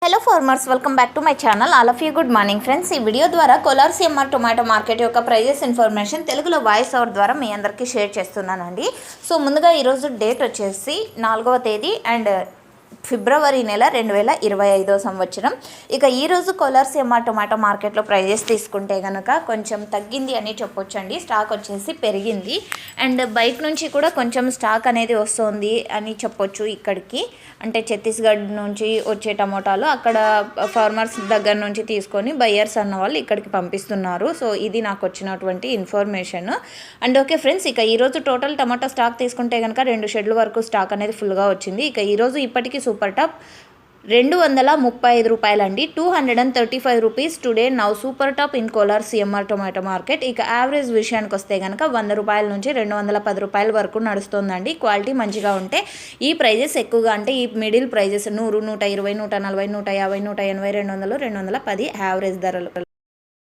Hello farmers, welcome back to my channel. All of you good morning friends. ఈ video ద్వారా Kolar CMR tomato market యొక్క prices information తెలుగులో voice over ద్వారా మీ అందరికీ share చేస్తున్నానండి. So ముందుగా ఈరోజు డేట్ వచ్చేసి 4వ తేదీ అండ్ ఫిబ్రవరి నెల 2025 సంవత్సరం. ఇక ఈరోజు కోలార్ సిఎంఆర్ టొమాటో మార్కెట్లో ప్రైజెస్ తీసుకుంటే కనుక కొంచెం తగ్గింది అని చెప్పొచ్చండి. స్టాక్ వచ్చేసి పెరిగింది అండ్ బయట నుంచి కూడా కొంచెం స్టాక్ అనేది వస్తుంది అని చెప్పొచ్చు. ఇక్కడికి అంటే ఛత్తీస్గఢ్ నుంచి వచ్చే టమోటాలు అక్కడ ఫార్మర్స్ దగ్గర నుంచి తీసుకొని బయ్యర్స్ అన్న వాళ్ళు ఇక్కడికి పంపిస్తున్నారు. సో ఇది నాకు వచ్చినటువంటి ఇన్ఫర్మేషన్. అండ్ ఓకే ఫ్రెండ్స్, ఇక ఈరోజు టోటల్ టమాటా స్టాక్ తీసుకుంటే కనుక 2 షెడ్ల వరకు స్టాక్ అనేది ఫుల్గా వచ్చింది. ఇక ఈరోజు ఇప్పటికీ సూపర్ టాప్ 235 రూపాయలండి. 235 rupees today now super top in Kolar CMR tomato market. ఇక యావరేజ్ విషయానికి వస్తే కనుక 100 రూపాయల నుంచి 210 రూపాయల వరకు నడుస్తుందండి. క్వాలిటీ మంచిగా ఉంటే ఈ ప్రైజెస్ ఎక్కువగా అంటే ఈ మిడిల్ ప్రైజెస్ 100, 120, 140, 150, 180, 200, 210 యావరేజ్ ధరలు.